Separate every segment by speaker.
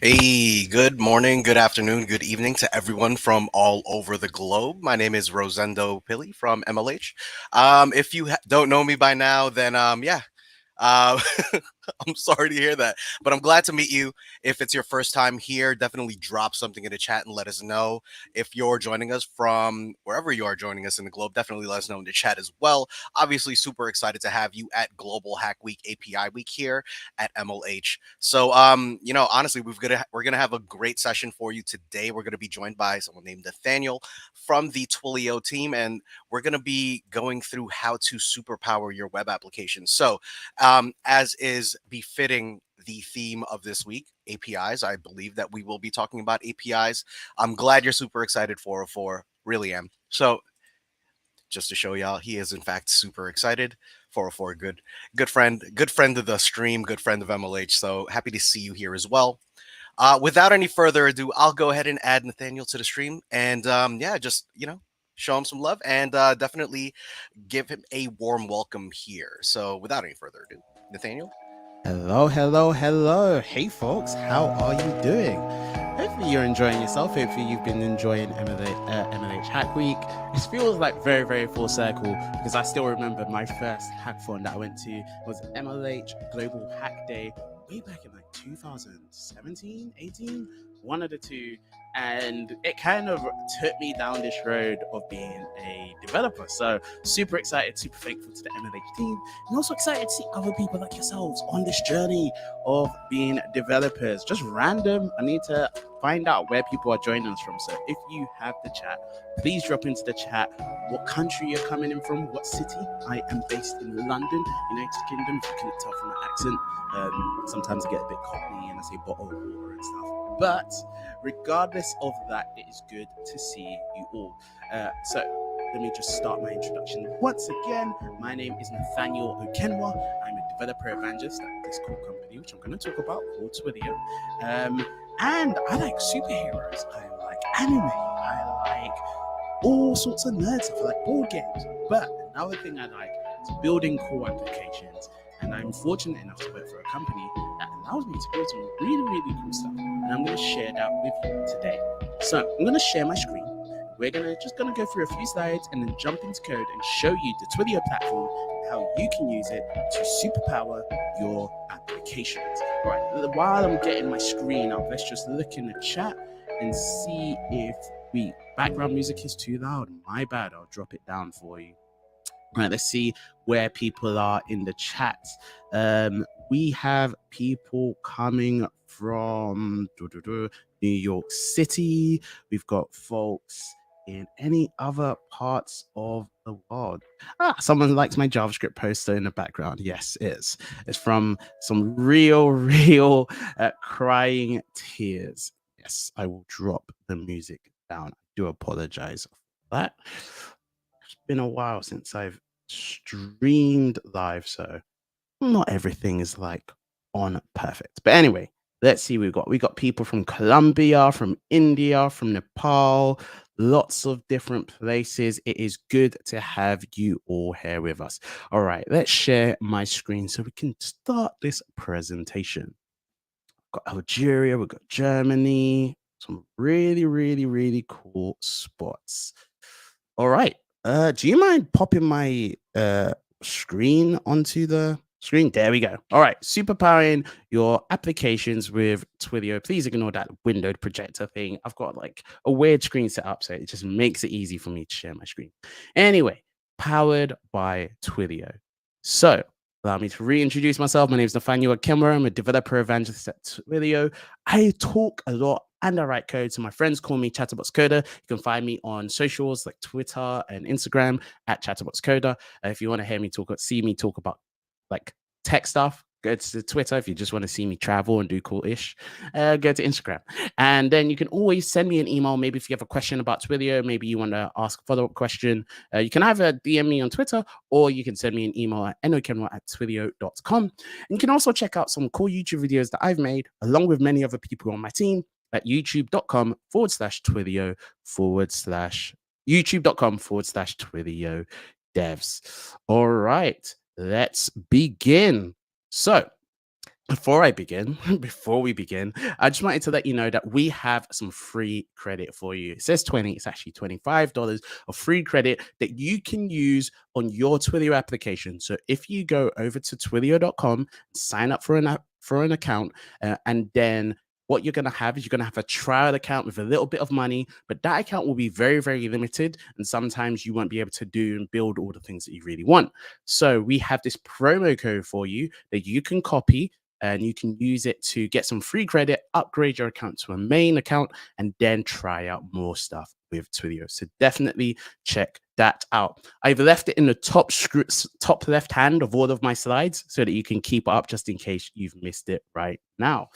Speaker 1: Hey, good morning, good afternoon, good evening to everyone from all over the globe. My name is Rosendo Pili from MLH. If you don't know me by now, then yeah, uh, I'm sorry to hear that, but I'm glad to meet you. If it's your first time here, definitely drop something in the chat and let us know. If you're joining us from wherever you are joining us in the globe, definitely let us know in the chat as well. Obviously, super excited to have you at Global Hack Week, API Week here at MLH. So, honestly, we're gonna have a great session for you today. We're gonna be joined by someone named Nathaniel from the Twilio team, and we're gonna be going through how to superpower your web application. So, as is befitting the theme of this week, APIs. I believe that we will be talking about APIs. I'm glad you're super excited, 404. Really am. So, just to show y'all, he is in fact super excited. 404, good friend of the stream, good friend of MLH. So happy to see you here as well. Without any further ado, I'll go ahead and add Nathaniel to the stream, and yeah, just show him some love and definitely give him a warm welcome here. So, without any further ado, Nathaniel.
Speaker 2: Hello, hello, hello. Hey, folks, how are you doing? Hopefully, you're enjoying yourself. Hopefully, you've been enjoying MLH Hack Week. It feels like very, very full circle because I still remember my first hackathon that I went to was MLH Global Hack Day way back in like 2017, 18, one of the two. And it kind of took me down this road of being a developer. So, super excited, super thankful to the MLH team and also excited to see other people like yourselves on this journey of being developers. Just random. I need to find out where people are joining us from. So if you have the chat, please drop into the chat what country you're coming in from, what city. I am based in London, United Kingdom. If you can tell from my accent, sometimes I get a bit cockney and I say bottle of water and stuff. But regardless of that, it is good to see you all. So let me just start my introduction once again. My name is Nathaniel Okenwa. I'm a developer evangelist at this cool company, which I'm going to talk about, called Twilio. And I like superheroes. I like anime. I like all sorts of nerd stuff. I like board games. But another thing I like is building cool applications. And I'm fortunate enough to work for a company that allows me to build some really, really cool stuff. And I'm going to share that with you today. So I'm going to share my screen. We're just gonna go through a few slides and then jump into code and show you the Twilio platform and how you can use it to superpower your applications. All right, while I'm getting my screen up, let's just look in the chat and see if background music is too loud. My bad, I'll drop it down for you. All right, let's see where people are in the chat. We have people coming from New York City. We've got folks in any other parts of the world. Someone likes my JavaScript poster in the background. Yes, it is. It's from some real crying tears. Yes, I will drop the music down. I do apologize for that. It's been a while since I've streamed live, so not everything is like on perfect. But anyway, let's see. We got people from Colombia, from India, from Nepal, lots of different places. It is good to have you all here with us. All right, let's share my screen so we can start this presentation. We've got Algeria, we've got Germany, some really cool spots. All right. Do you mind popping my screen onto the screen? There we go. All right. Superpowering your applications with Twilio. Please ignore that windowed projector thing. I've got like a weird screen set up, so it just makes it easy for me to share my screen. Anyway, powered by Twilio. So allow me to reintroduce myself. My name is Nathaniel Akemura. I'm a developer evangelist at Twilio. I talk a lot and I write code. So my friends call me Chatterbox Coder. You can find me on socials like Twitter and Instagram at Chatterbox Coder. If you want to hear me talk, see me talk about like tech stuff, go to Twitter. If you just want to see me travel and do cool-ish, go to Instagram. And then you can always send me an email. Maybe if you have a question about Twilio, maybe you want to ask a follow-up question, you can either DM me on Twitter or you can send me an email at nokenwa@twilio.com. And you can also check out some cool YouTube videos that I've made along with many other people on my team at youtube.com/Twilio/ youtube.com/Twilio devs. All right, let's begin. So Before I begin, before we begin, I just wanted to let you know that we have some free credit for you. It says 20, it's actually $25 of free credit that you can use on your Twilio application. So if you go over to twilio.com, sign up for an account, and then what you're going to have is you're going to have a trial account with a little bit of money, but that account will be very, very limited. And sometimes you won't be able to do and build all the things that you really want. So we have this promo code for you that you can copy and you can use it to get some free credit, upgrade your account to a main account, and then try out more stuff with Twilio. So definitely check that out. I've left it in the top left hand of all of my slides so that you can keep up just in case you've missed it right now.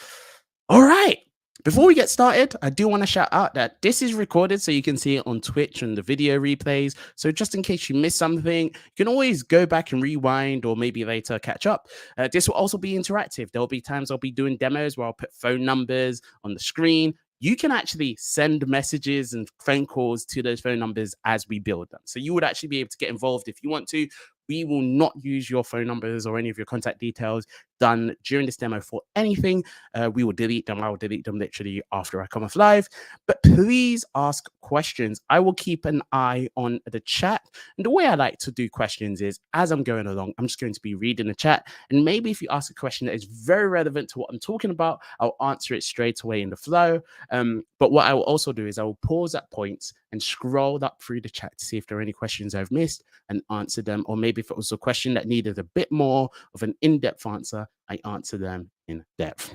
Speaker 2: All right. Before we get started, I do want to shout out that this is recorded so you can see it on Twitch and the video replays. So just in case you missed something, you can always go back and rewind or maybe later catch up. This will also be interactive. There will be times I'll be doing demos where I'll put phone numbers on the screen. You can actually send messages and phone calls to those phone numbers as we build them. So you would actually be able to get involved if you want to. We will not use your phone numbers or any of your contact details done during this demo for anything. We will delete them. I will delete them literally after I come off live. But please ask questions. I will keep an eye on the chat. And the way I like to do questions is as I'm going along, I'm just going to be reading the chat. And maybe if you ask a question that is very relevant to what I'm talking about, I'll answer it straight away in the flow. But what I will also do is I will pause at points and scroll up through the chat to see if there are any questions I've missed and answer them. Or maybe if it was a question that needed a bit more of an in-depth answer, I answer them in depth.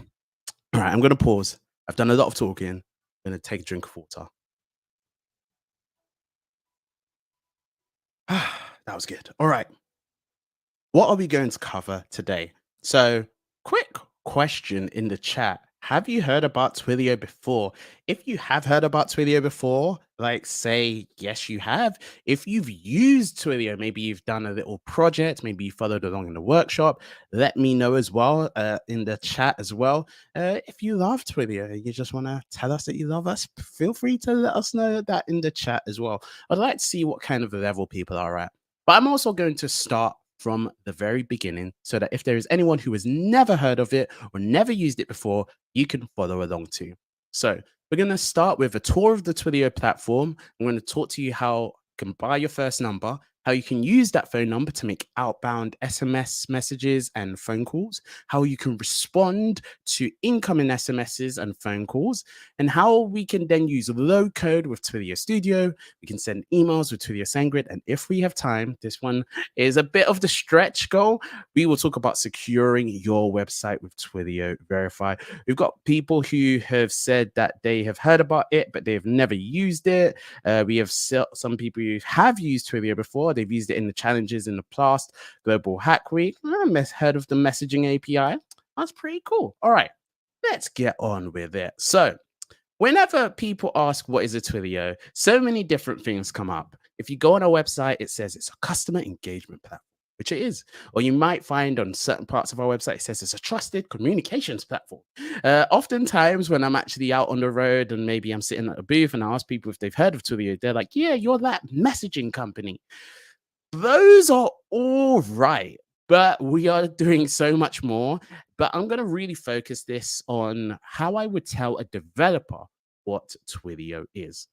Speaker 2: All right, I'm going to pause. I've done a lot of talking. I'm going to take a drink of water. That was good. All right. What are we going to cover today? So, quick question in the chat. Have you heard about Twilio before? If you have heard about Twilio before, like say, yes, you have. If you've used Twilio, maybe you've done a little project, maybe you followed along in the workshop, let me know as well in the chat as well. If you love Twilio, you just want to tell us that you love us, feel free to let us know that in the chat as well. I'd like to see what kind of level people are at. But I'm also going to start from the very beginning so that if there is anyone who has never heard of it or never used it before, you can follow along too. So we're going to start with a tour of the Twilio platform. I'm going to talk to you how you can buy your first number, how you can use that phone number to make outbound SMS messages and phone calls, how you can respond to incoming SMSs and phone calls, and how we can then use low code with Twilio Studio. We can send emails with Twilio SendGrid. And if we have time, this one is a bit of the stretch goal. We will talk about securing your website with Twilio Verify. We've got people who have said that they have heard about it, but they've never used it. We have some people who have used Twilio before. They've used it in the challenges in the past. Global Hack Week. I've heard of the messaging API. That's pretty cool. All right, let's get on with it. So, whenever people ask what is a Twilio, so many different things come up. If you go on our website, it says it's a customer engagement platform, which it is. Or you might find on certain parts of our website, it says it's a trusted communications platform. Oftentimes when I'm actually out on the road and maybe I'm sitting at a booth and I ask people if they've heard of Twilio, they're like, yeah, you're that messaging company. Those are all right, but we are doing so much more. But I'm going to really focus this on how I would tell a developer what Twilio is.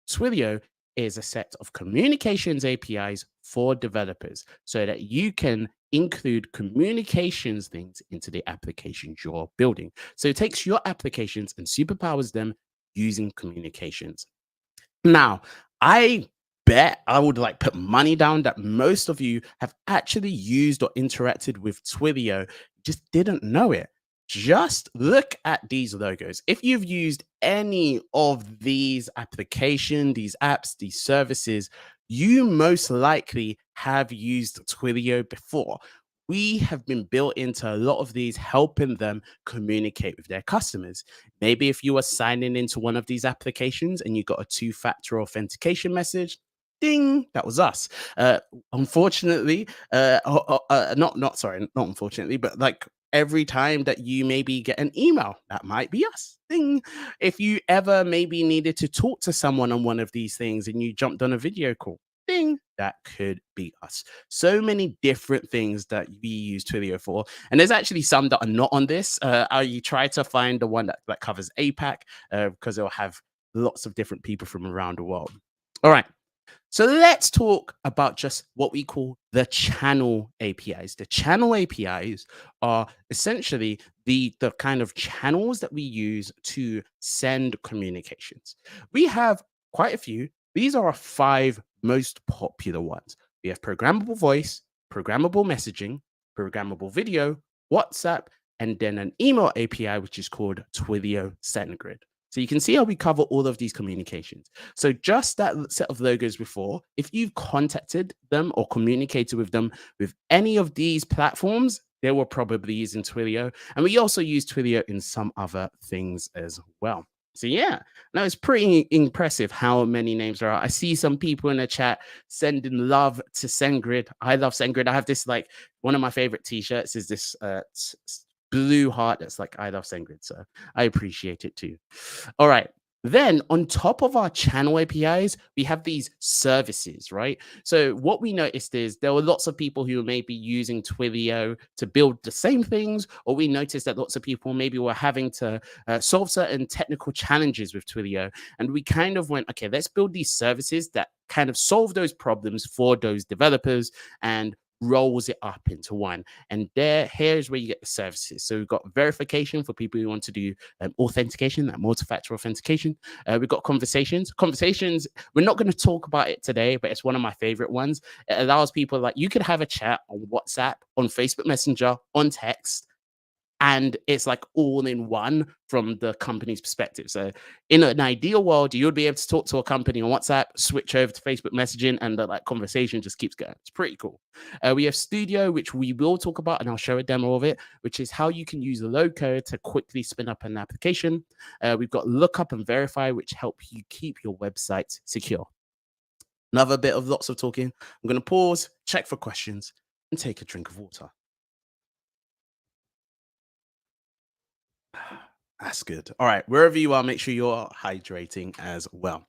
Speaker 2: Twilio is a set of communications APIs for developers so that you can include communications things into the applications you're building. So it takes your applications and superpowers them using communications. Now, I bet I would like put money down that most of you have actually used or interacted with Twilio, just didn't know it. Just look at these logos. If you've used any of these applications, these apps, these services, you most likely have used Twilio before. We have been built into a lot of these, helping them communicate with their customers. Maybe if you were signing into one of these applications and you got a two-factor authentication message, ding, that was us. Unfortunately, not unfortunately, but like every time that you maybe get an email, that might be us. Ding. If you ever maybe needed to talk to someone on one of these things and you jumped on a video call, ding, that could be us. So many different things that we use Twilio for. And there's actually some that are not on this. You try to find the one that covers APAC because it'll have lots of different people from around the world. All right. So let's talk about just what we call the channel APIs. The channel APIs are essentially the kind of channels that we use to send communications. We have quite a few. These are our five most popular ones. We have programmable voice, programmable messaging, programmable video, WhatsApp, and then an email API, which is called Twilio SendGrid. So you can see how we cover all of these communications. So just that set of logos before, if you've contacted them or communicated with them with any of these platforms, they were probably using Twilio. And we also use Twilio in some other things as well. So yeah, no, it's pretty impressive how many names there are. I see some people in the chat sending love to SendGrid. I love SendGrid. I have this like one of my favorite t-shirts is this blue heart that's like I love SendGrid. So I appreciate it too. All right. Then on top of our channel APIs, we have these services, right? So what we noticed is there were lots of people who may be using Twilio to build the same things, or we noticed that lots of people maybe were having to solve certain technical challenges with Twilio. And we kind of went, okay, let's build these services that kind of solve those problems for those developers and rolls it up into one. And here's where you get the services. So we've got verification for people who want to do authentication, that multi-factor authentication. We've got conversations. Conversations, we're not going to talk about it today, but it's one of my favorite ones. It allows people like you could have a chat on WhatsApp, on Facebook Messenger, on text, and it's like all in one from the company's perspective. So in an ideal world, you would be able to talk to a company on WhatsApp, switch over to Facebook messaging, and the like conversation just keeps going. It's pretty cool. We have Studio, which we will talk about, and I'll show a demo of it, which is how you can use the low code to quickly spin up an application. We've got Lookup and Verify, which help you keep your website secure. Another bit of lots of talking. I'm going to pause, check for questions, and take a drink of water. That's good. All right, wherever you are, make sure you're hydrating as well.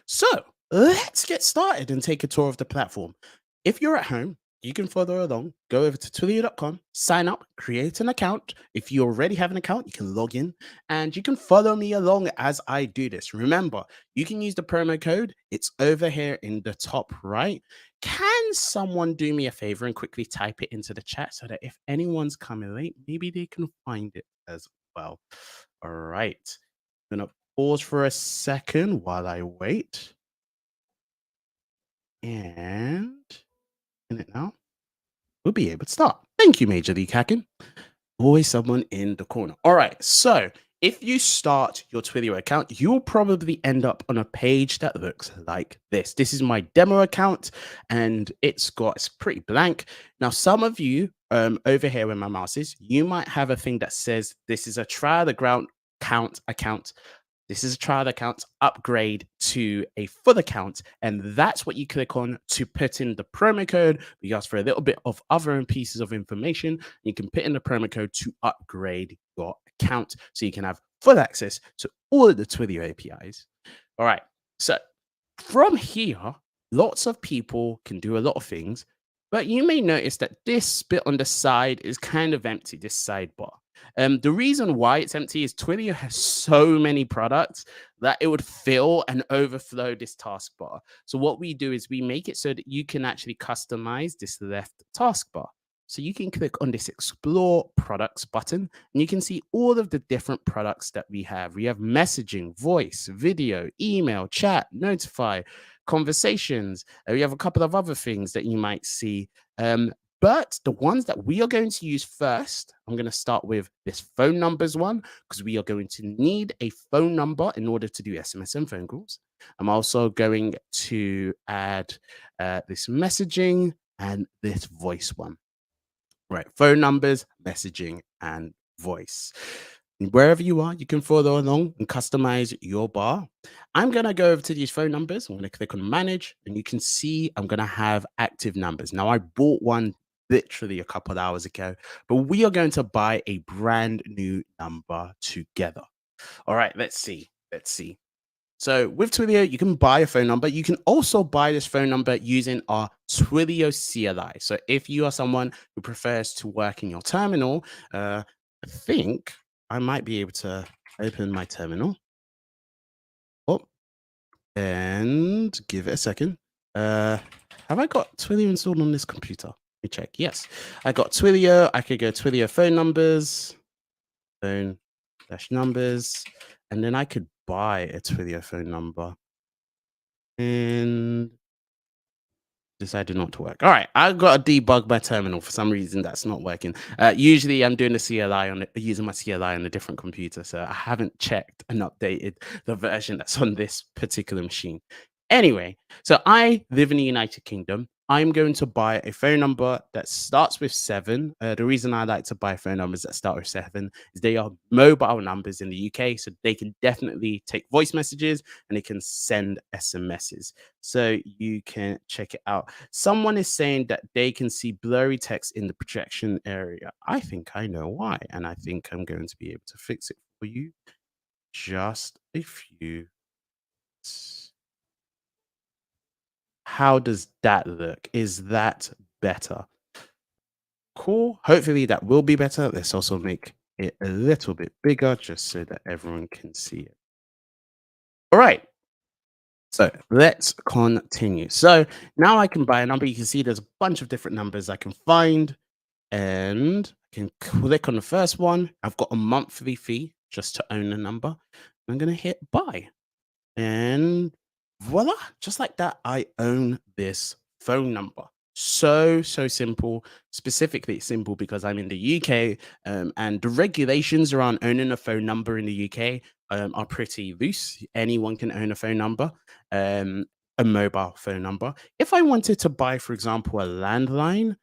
Speaker 2: So let's get started and take a tour of the platform. If you're at home, you can follow along. Go over to twilio.com, sign up, create an account. If you already have an account, you can log in and you can follow me along as I do this. Remember, you can use the promo code. It's over here in the top right. Can someone do me a favor and quickly type it into the chat so that if anyone's coming late, maybe they can find it as well. All right. I'm going to pause for a second while I wait. And in it now, we'll be able to start. Thank you, Major League Hacking. Always someone in the corner. All right. So if you start your Twilio account, you'll probably end up on a page that looks like this. This is my demo account and it's pretty blank. Now, some of you over here where my mouse is, you might have a thing that says this is a try the ground count account. This is a trial account upgrade to a full account. And that's what you click on to put in the promo code. We ask for a little bit of other pieces of information. You can put in the promo code to upgrade your account so you can have full access to all of the Twilio APIs. All right. So from here, lots of people can do a lot of things, but you may notice that this bit on the side is kind of empty, this sidebar. The reason why it's empty is Twilio has so many products that it would fill and overflow this taskbar. So what we do is we make it so that you can actually customize this left taskbar. So you can click on this Explore Products button, and you can see all of the different products that we have. We have messaging, voice, video, email, chat, notify, conversations. We have a couple of other things that you might see. But the ones that we are going to use first, I'm going to start with this phone numbers one, because we are going to need a phone number in order to do SMS and phone calls. I'm also going to add this messaging and this voice one. Right, phone numbers, messaging, and voice. Wherever you are, you can follow along and customize your bar. I'm going to go over to these phone numbers. I'm going to click on manage, and you can see I'm going to have active numbers. Now, I bought one literally a couple of hours ago, but we are going to buy a brand new number together. All right, let's see. So with Twilio, you can buy a phone number. You can also buy this phone number using our Twilio CLI. So if you are someone who prefers to work in your terminal, I think I might be able to open my terminal. Oh, and give it a second. Uh, have I got Twilio installed on this computer? Let me check. Yes, I got Twilio. I could go Twilio phone numbers, phone dash numbers, and then I could buy a Twilio phone number. And decided not to work. All right, I've got to debug my terminal for some reason that's not working. Usually, I'm doing the CLI on it, using my CLI on a different computer, so I haven't checked and updated the version that's on this particular machine. Anyway, so I live in the United Kingdom. I'm going to buy a phone number that starts with seven. The reason I like to buy phone numbers that start with seven is they are mobile numbers in the UK, so they can definitely take voice messages and they can send SMSs. So you can check it out. Someone is saying that they can see blurry text in the projection area. I think I know why, and I think I'm going to be able to fix it for you. Just a few. How does that look? Is that better? Cool. Hopefully that will be better. Let's also make it a little bit bigger just so that everyone can see it. All right. So let's continue. So now I can buy a number. You can see there's a bunch of different numbers I can find, and I can click on the first one. I've got a monthly fee just to own the number. I'm going to hit buy. And voila, just like that, I own this phone number. So simple. Specifically, it's simple because I'm in the UK, and the regulations around owning a phone number in the UK are pretty loose. Anyone can own a phone number, um, a mobile phone number. If I wanted to buy, for example, a landline,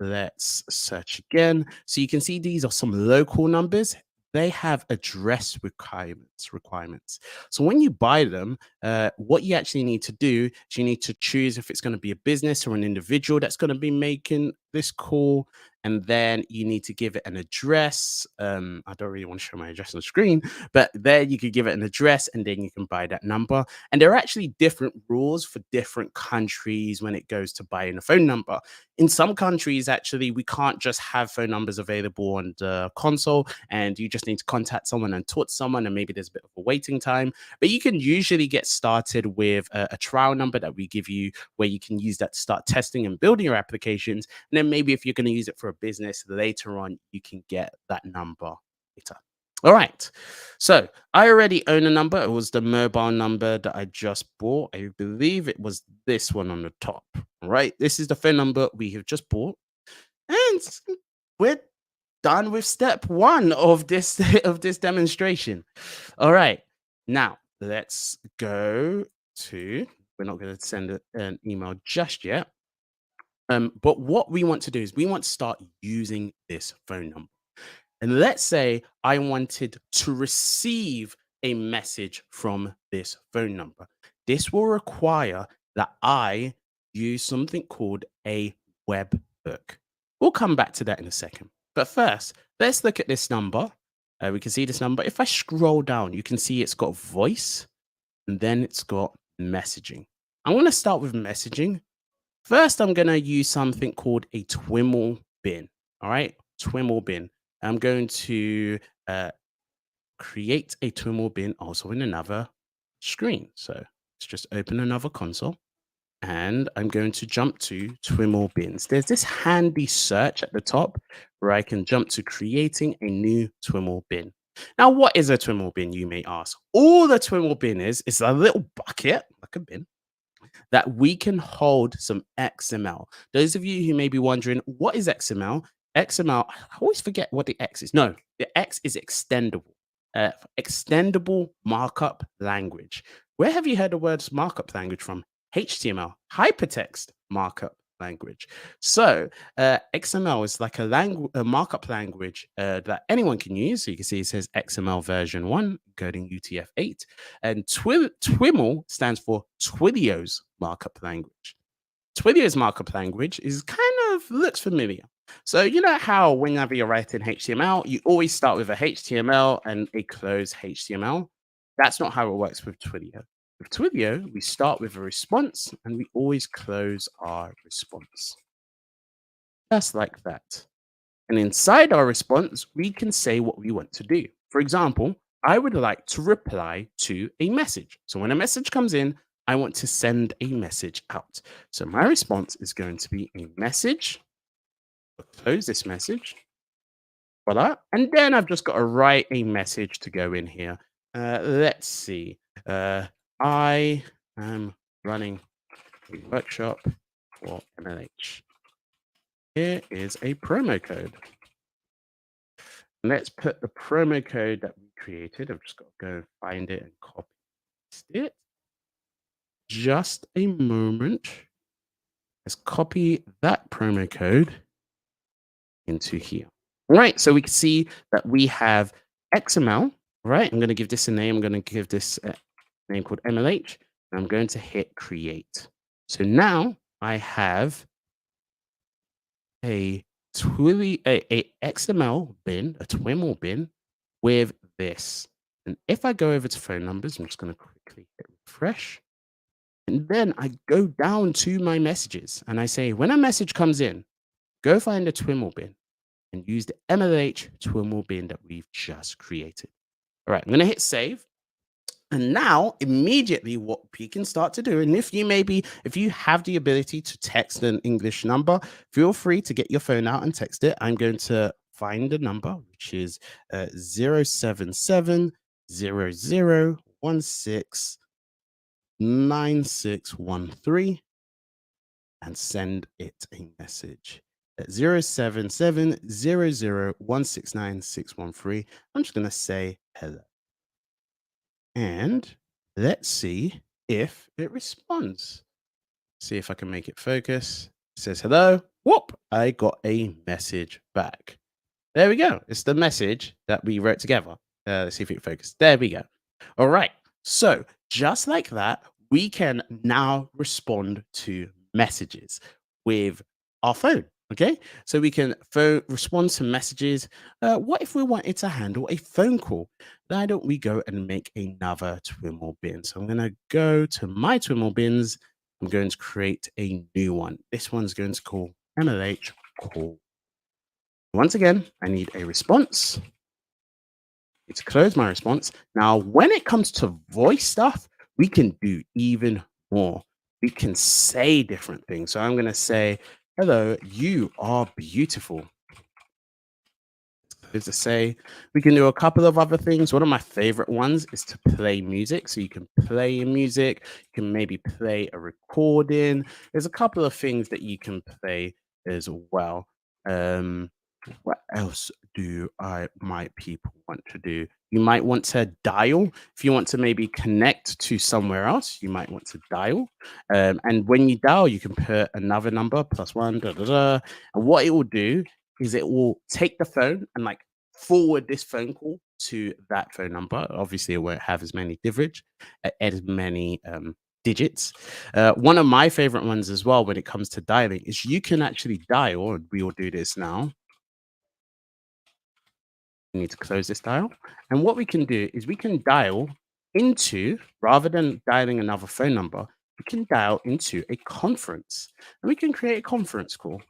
Speaker 2: let's search again. So you can see these are some local numbers. They have address requirements. So when you buy them, what you actually need to do is you need to choose if it's going to be a business or an individual that's going to be making this call. And then you need to give it an address. I don't really want to show my address on the screen, but there you could give it an address and then you can buy that number. And there are actually different rules for different countries when it goes to buying a phone number. In some countries, actually, we can't just have phone numbers available on the console, and you just need to contact someone and talk to someone, and maybe there's a bit of a waiting time. But you can usually get started with a trial number that we give you, where you can use that to start testing and building your applications. And then maybe if you're going to use it for a business later on, you can get that number later. All right. So I already own a number. It was the mobile number that I just bought. I believe it was this one on the top. Right. This is the phone number we have just bought. And we're done with step one of this of this demonstration. All right. Now let's go to, we're not going to send an email just yet. But what we want to do is we want to start using this phone number. And let's say I wanted to receive a message from this phone number. This will require that I use something called a webhook. We'll come back to that in a second. But first, let's look at this number. We can see this number. If I scroll down, you can see it's got voice and then it's got messaging. I'm going to start with messaging. First, I'm going to use something called a Twiml bin. All right, Twiml bin. I'm going to create a Twiml bin also in another screen. So let's just open another console and I'm going to jump to Twiml bins. There's this handy search at the top where I can jump to creating a new Twiml bin. Now, what is a Twiml bin, you may ask? All the Twiml bin is a little bucket, like a bin, that we can hold some XML. Those of you who may be wondering, what is XML? XML, I always forget what the X is. No, the X is extendable. Extendable markup language. Where have you heard the words markup language from? HTML, hypertext markup language. So XML is like a markup language that anyone can use. So you can see it says XML version 1, coding UTF-8. And Twiml stands for Twilio's markup language. Twilio's markup language is kind of looks familiar. So you know how whenever you're writing HTML, you always start with a HTML and a closed HTML. That's not how it works with Twilio. With Twilio, we start with a response and we always close our response. Just like that. And inside our response, we can say what we want to do. For example, I would like to reply to a message. So when a message comes in, I want to send a message out. So my response is going to be a message. I'll close this message. Voila. And then I've just got to write a message to go in here. Let's see. I am running a workshop for MLH. Here is a promo code. Let's put the promo code that we created. I've just got to go and find it and copy it. Just a moment. Let's copy that promo code into here. All right, so we can see that we have XML. Right, I'm going to give this a name. I'm going to give this a name called MLH. And I'm going to hit create. So now I have a XML bin, a TWIML bin with this. And if I go over to phone numbers, I'm just going to quickly hit refresh. And then I go down to my messages and I say, when a message comes in, go find a TWIML bin and use the MLH TWIML bin that we've just created. All right, I'm going to hit save. And now, immediately, what we can start to do, and if you have the ability to text an English number, feel free to get your phone out and text it. I'm going to find a number, which is 077 9613 and send it a message. At 077 9613. I'm just going to say hello. And let's see if it responds. See if I can make it focus. It says hello. Whoop! I got a message back. There we go. It's the message that we wrote together. Let's see if it focuses. There we go. All right. So just like that, we can now respond to messages with our phone. Okay, so we can respond to messages. What if we wanted to handle a phone call? Why don't we go and make another TWIML bin? So I'm going to go to my TWIML bins. I'm going to create a new one. This one's going to call MLH call. Once again, I need a response. It's close my response. Now, when it comes to voice stuff, we can do even more. We can say different things. So I'm going to say, hello, you are beautiful. To say we can do a couple of other things. One of my favorite ones is to play music. So you can play music, you can maybe play a recording. There's a couple of things that you can play as well. What else might people want to do? You might want to dial. If you want to maybe connect to somewhere else, you might want to dial. And when you dial, you can put another number +1, and what it will do is it will take the phone and like forward this phone call to that phone number. Obviously, it won't have as many digits. One of my favorite ones as well when it comes to dialing is you can actually dial, and we will do this now. We need to close this dial. And what we can do is we can dial into, rather than dialing another phone number, we can dial into a conference. And we can create a conference call.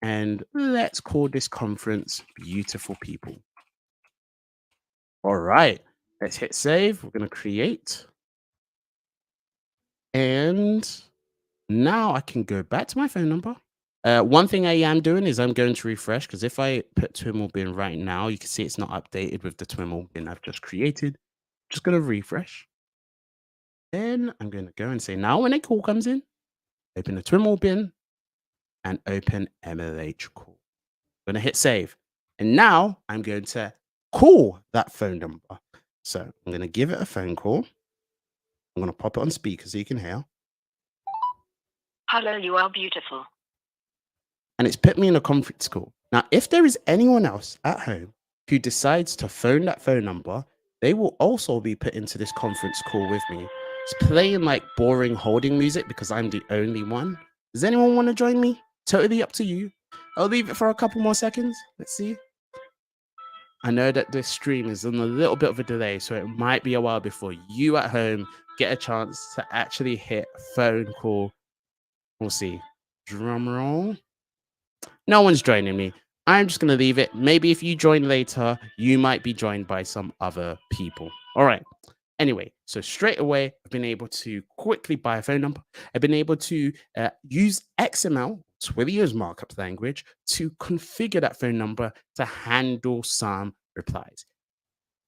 Speaker 2: And let's call this conference Beautiful People. All right, let's hit save. We're going to create. And now I can go back to my phone number. One thing I am doing is I'm going to refresh, because if I put TWIML bin right now, you can see it's not updated with the TWIML bin I've just created. Just going to refresh. Then I'm going to go and say, now when a call comes in, open the TWIML bin and open MLH call. I'm going to hit save. And now I'm going to call that phone number. So I'm going to give it a phone call. I'm going to pop it on speaker so you can hear.
Speaker 3: Hello, you are beautiful.
Speaker 2: And it's put me in a conference call. Now, if there is anyone else at home who decides to phone that phone number, they will also be put into this conference call with me. It's playing like boring holding music because I'm the only one. Does anyone want to join me? Totally up to you. I'll leave it for a couple more seconds. Let's see. I know that this stream is on a little bit of a delay, so it might be a while before you at home get a chance to actually hit phone call. We'll see. Drum roll. No one's joining me. I'm just going to leave it. Maybe if you join later, you might be joined by some other people. All right. Anyway, so straight away, I've been able to quickly buy a phone number. I've been able to use XML, Twilio's markup language, to configure that phone number to handle some replies.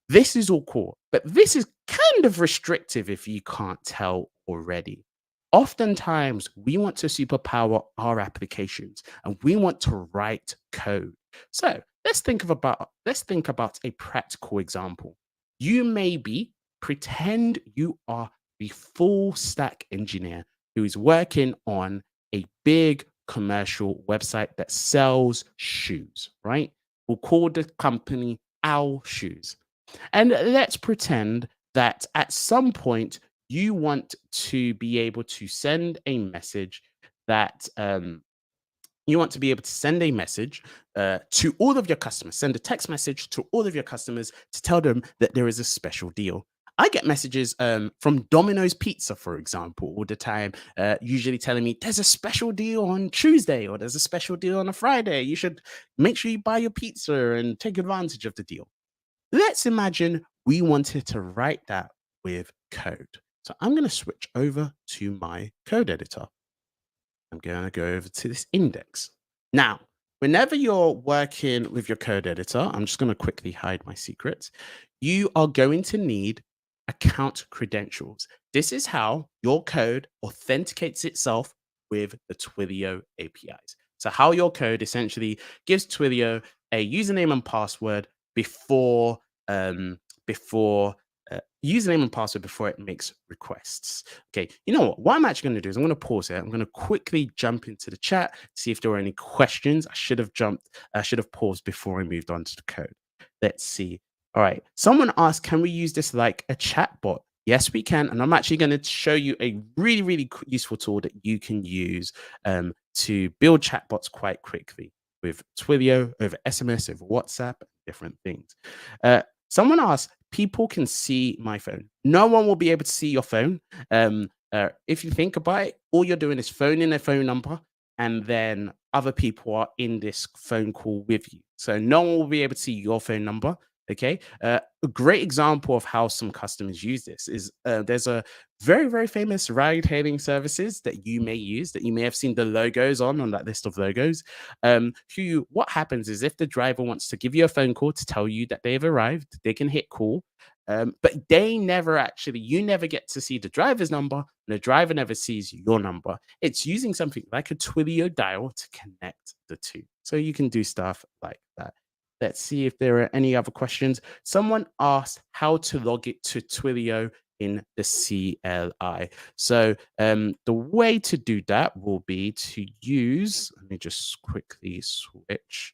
Speaker 2: This is all cool, but this is kind of restrictive if you can't tell already. Oftentimes, we want to superpower our applications and we want to write code. So let's think about a practical example. You maybe pretend you are the full stack engineer who is working on a big commercial website that sells shoes, right? We'll call the company Owl Shoes. And let's pretend that at some point you want to be able to send a message that you want to be able to send a message to all of your customers, send a text message to all of your customers to tell them that there is a special deal. I get messages from Domino's Pizza, for example, all the time, usually telling me there's a special deal on Tuesday or there's a special deal on a Friday. You should make sure you buy your pizza and take advantage of the deal. Let's imagine we wanted to write that with code. So I'm going to switch over to my code editor. I'm going to go over to this index. Now, whenever you're working with your code editor, I'm just going to quickly hide my secrets. You are going to need account credentials. This is how your code authenticates itself with the Twilio APIs. So how your code essentially gives Twilio a username and password before username and password before it makes requests. Okay, you know what? What I'm actually going to do is I'm going to pause it. I'm going to quickly jump into the chat, see if there were any questions. I should have paused before I moved on to the code. Let's see. All right. Someone asked, can we use this like a chat bot? Yes, we can. And I'm actually going to show you a really, really useful tool that you can use to build chatbots quite quickly with Twilio over SMS, over WhatsApp, different things. Someone asked, people can see my phone. No one will be able to see your phone. If you think about it, all you're doing is phoning a phone number, and then other people are in this phone call with you. So no one will be able to see your phone number. Okay. A great example of how some customers use this is there's a very, very famous ride hailing services that you may use, that you may have seen the logos on that list of logos. What happens is if the driver wants to give you a phone call to tell you that they've arrived, they can hit call. But you never get to see the driver's number, and the driver never sees your number. It's using something like a Twilio dial to connect the two. So you can do stuff like that. Let's see if there are any other questions. Someone asked how to log it to Twilio in the CLI. So the way to do that will be to use, let me just quickly switch,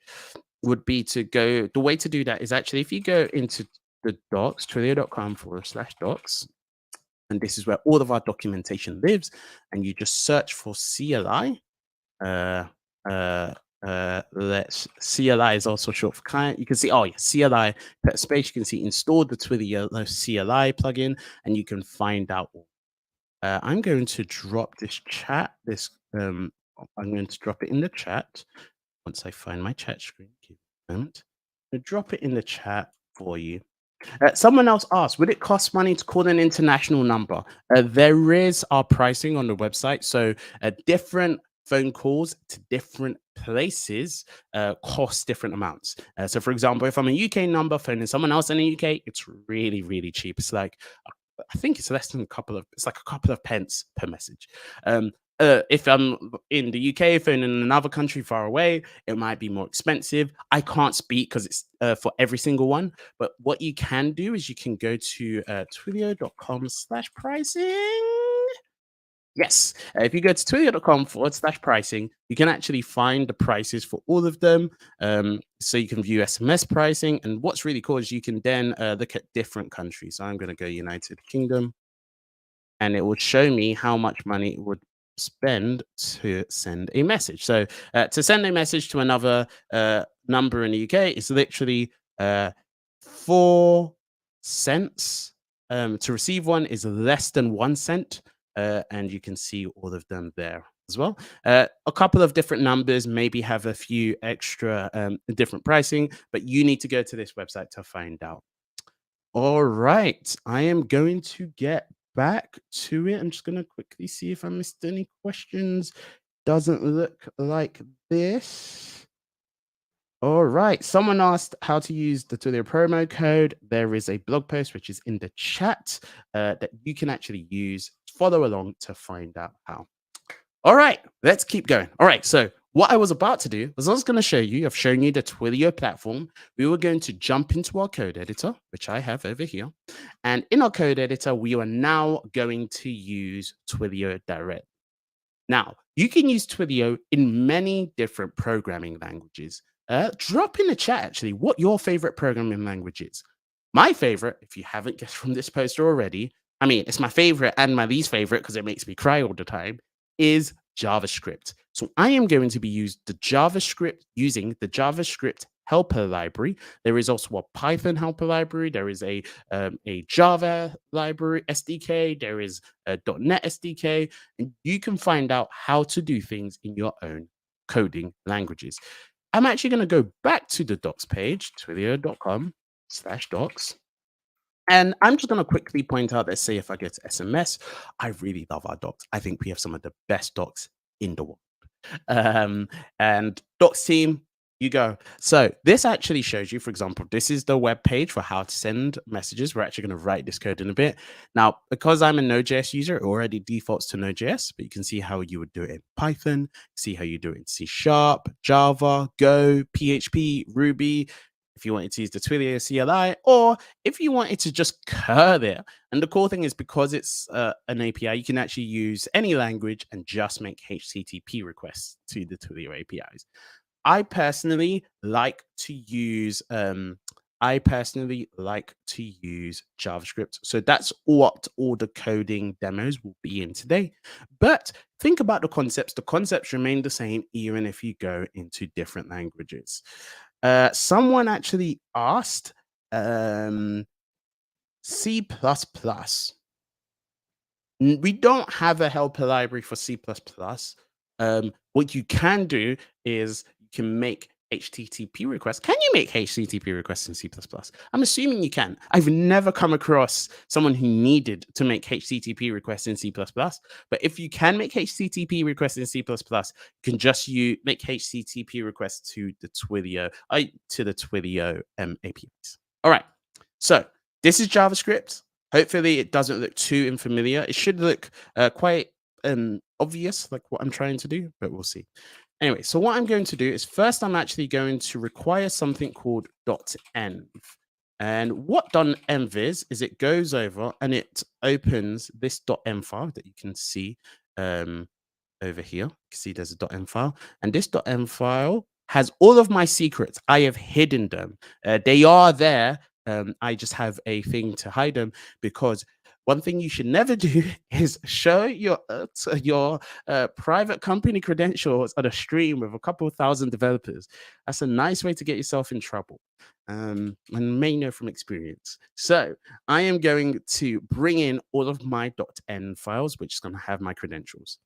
Speaker 2: would be to go, the way to do that is actually if you go into the docs, twilio.com/docs, and this is where all of our documentation lives, and you just search for CLI. CLI is also short for client. You can see, CLI, put a space, you can see installed the Twilio CLI plugin, and you can find out. I'm going to drop this chat. I'm going to drop it in the chat once I find my chat screen. Give me a moment. I'm going to drop it in the chat for you. Someone else asked, would it cost money to call an international number? There is our pricing on the website. So different phone calls to different places cost different amounts. So for example, if I'm a UK number phoning someone else in the UK, it's really, really cheap. It's like, I think it's less than a couple of pence per message. If I'm in the UK phoning in another country far away, it might be more expensive. I can't speak because it's for every single one. But what you can do is you can go to twilio.com/pricing. Yes, if you go to twilio.com/pricing, you can actually find the prices for all of them. So you can view SMS pricing. And what's really cool is you can then look at different countries. So I'm going to go United Kingdom, and it would show me how much money it would spend to send a message. So to send a message to another number in the UK is literally 4 cents. To receive one is less than 1 cent, and you can see all of them there as well. A couple of different numbers maybe have a few extra different pricing, but you need to go to this website to find out. All right, I am going to get back to it. I'm just going to quickly see if I missed any questions. Doesn't look like this. All right. Someone asked how to use the Twilio promo code. There is a blog post which is in the chat that you can actually use. Follow along to find out how. All right, let's keep going. All right, so what I was about to do was I was going to show you, I've shown you the Twilio platform. We were going to jump into our code editor, which I have over here. And in our code editor, we are now going to use Twilio Direct. Now, you can use Twilio in many different programming languages. Drop in the chat, actually, what your favorite programming language is. My favorite, if you haven't guessed from this poster already, I mean, it's my favorite and my least favorite because it makes me cry all the time, is JavaScript. So I am going to be using the JavaScript helper library. There is also a Python helper library. There is a Java library SDK. There is a .NET SDK, and you can find out how to do things in your own coding languages. I'm actually going to go back to the docs page, twilio.com/docs. And I'm just going to quickly point out, let's say if I go to SMS, I really love our docs. I think we have some of the best docs in the world. And docs team, you go. So this actually shows you, for example, this is the web page for how to send messages. We're actually going to write this code in a bit. Now, because I'm a Node.js user, it already defaults to Node.js, but you can see how you would do it in Python, see how you do it in C#, Java, Go, PHP, Ruby, if you wanted to use the Twilio CLI, or if you wanted to just curl it. And the cool thing is, because it's an API, you can actually use any language and just make HTTP requests to the Twilio APIs. I personally like to use JavaScript. So that's what all the coding demos will be in today. But think about the concepts. The concepts remain the same even if you go into different languages. Someone actually asked C++. We don't have a helper library for C++. What you can do is you can make HTTP requests. Can you make HTTP requests in C++? I'm assuming you can. I've never come across someone who needed to make HTTP requests in C++. But if you can make HTTP requests in C++, you can just make HTTP requests to the Twilio APIs. All right. So this is JavaScript. Hopefully it doesn't look too unfamiliar. It should look quite obvious, like what I'm trying to do, but we'll see. Anyway, so what I'm going to do is first I'm actually going to require something called .env. And what .env is it goes over and it opens this .env file that you can see over here. You can see there's a .env file. And this .env file has all of my secrets. I have hidden them. They are there. I just have a thing to hide them, because one thing you should never do is show your private company credentials on a stream with a couple of thousand developers. That's a nice way to get yourself in trouble, and may know from experience. So I am going to bring in all of my .env files, which is going to have my credentials.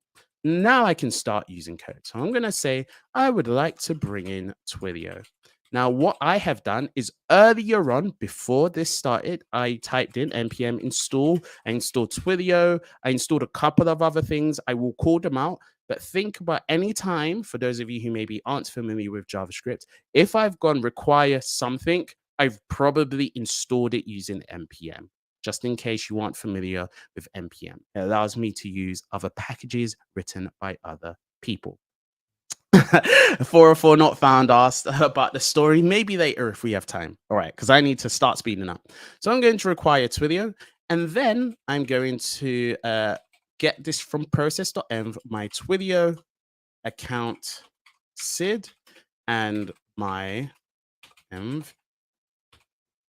Speaker 2: Now I can start using code. So I'm going to say I would like to bring in Twilio. Now, what I have done is earlier on, before this started, I typed in npm install. I installed Twilio. I installed a couple of other things. I will call them out. But think about any time, for those of you who maybe aren't familiar with JavaScript, if I've gone require something, I've probably installed it using npm. Just in case you aren't familiar with npm. It allows me to use other packages written by other people. 404 not found asked about the story. Maybe later if we have time. All right, because I need to start speeding up. So I'm going to require Twilio, and then I'm going to get this from process.env, my Twilio account SID, and my env,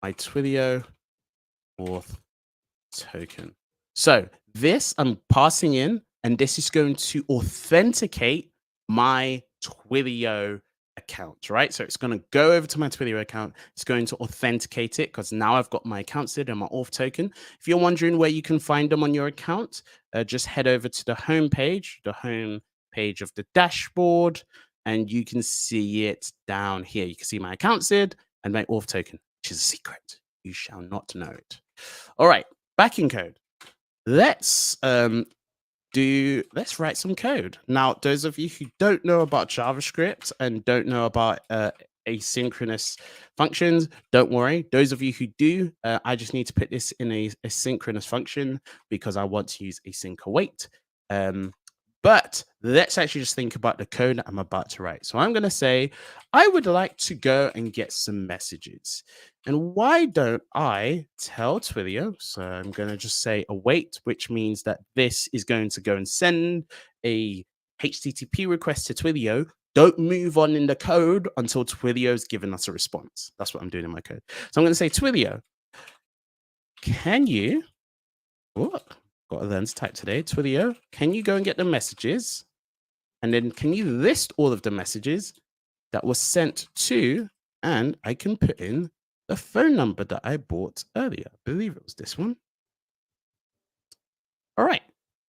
Speaker 2: my Twilio auth token. So this I'm passing in, and this is going to authenticate my Twilio account, right? So it's going to go over to my Twilio account. It's going to authenticate it because now I've got my account sid and my auth token. If you're wondering where you can find them on your account, just head over to the home page of the dashboard, and you can see it down here. You can see my account sid and my auth token, which is a secret. You shall not know it. All right, back in code. Let's write some code. Now, those of you who don't know about JavaScript and don't know about asynchronous functions, don't worry. Those of you who do, I just need to put this in a synchronous function because I want to use async await. But let's actually just think about the code that I'm about to write. So I'm going to say, I would like to go and get some messages. And why don't I tell Twilio? So I'm going to just say await, which means that this is going to go and send a HTTP request to Twilio. Don't move on in the code until Twilio's given us a response. That's what I'm doing in my code. So I'm going to say, Twilio, can you... What? Got to learn to type today. Twilio, can you go and get the messages? And then can you list all of the messages that were sent to, and I can put in the phone number that I bought earlier. I believe it was this one. All right.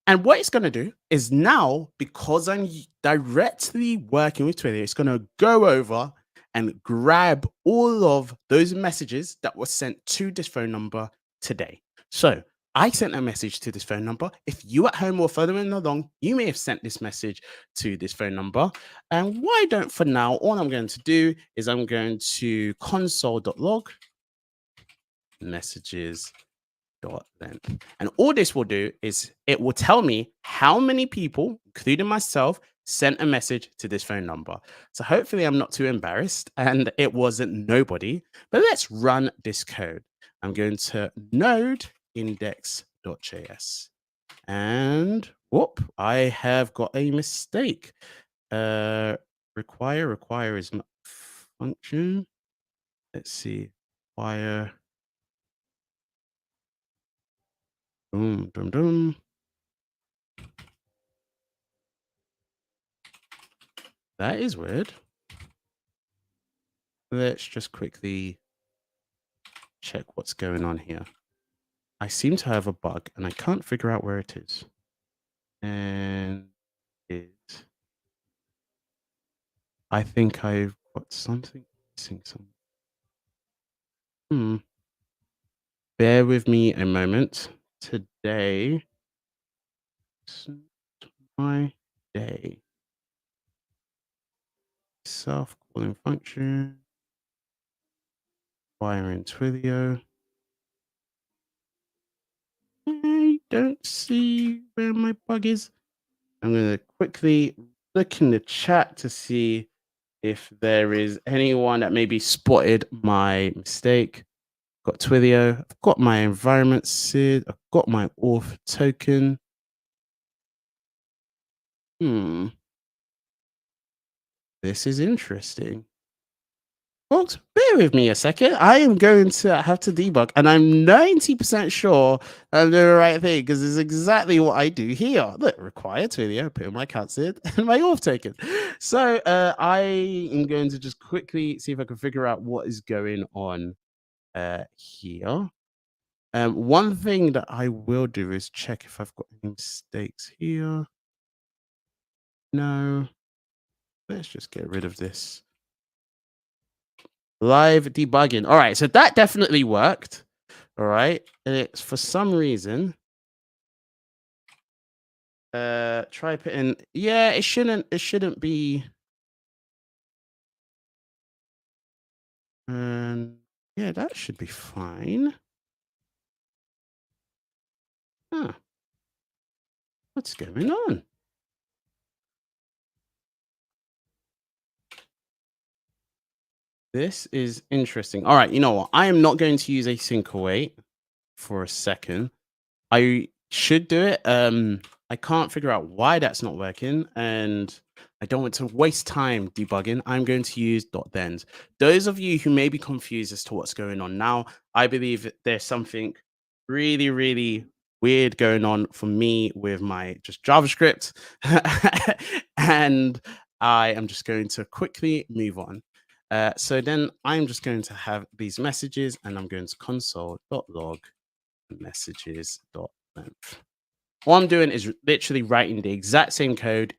Speaker 2: And what it's going to do is now, because I'm directly working with Twilio, it's going to go over and grab all of those messages that were sent to this phone number today. So I sent a message to this phone number. If you at home or following along, you may have sent this message to this phone number. And why don't, for now, all I'm going to do is I'm going to console.log messages.length. And all this will do is it will tell me how many people, including myself, sent a message to this phone number. So hopefully I'm not too embarrassed and it wasn't nobody. But let's run this code. I'm going to node index.js. And whoop, I have got a mistake. Require is not function. Let's see. Require. Boom, dum, dum. That is weird. Let's just quickly check what's going on here. I seem to have a bug and I can't figure out where it is. And I think I've got something missing. Bear with me a moment. Today is my day. Self-calling function. Wiring Twilio. I don't see where my bug is. I'm going to quickly look in the chat to see if there is anyone that maybe spotted my mistake. Got Twilio, I've got my environment SID, I've got my auth token. This is interesting. Folks, bear with me a second. I am going to have to debug, and I'm 90% sure I'm doing the right thing because it's exactly what I do here. Look, require Twilio, put in my account SID and my auth token. So I am going to just quickly see if I can figure out what is going on here. One thing that I will do is check if I've got any mistakes here. No. Let's just get rid of this. Live debugging. All right, so that definitely worked. All right, and it's for some reason. Try putting. Yeah, it shouldn't be. Yeah, that should be fine. Huh. What's going on? This is interesting. All right, you know what? I am not going to use async await for a second. I should do it. I can't figure out why that's not working, and I don't want to waste time debugging. I'm going to use .thens. Those of you who may be confused as to what's going on now, I believe there's something really, really weird going on for me with my just JavaScript. And I am just going to quickly move on. So then I'm just going to have these messages and I'm going to console.log messages.length. What I'm doing is literally writing the exact same code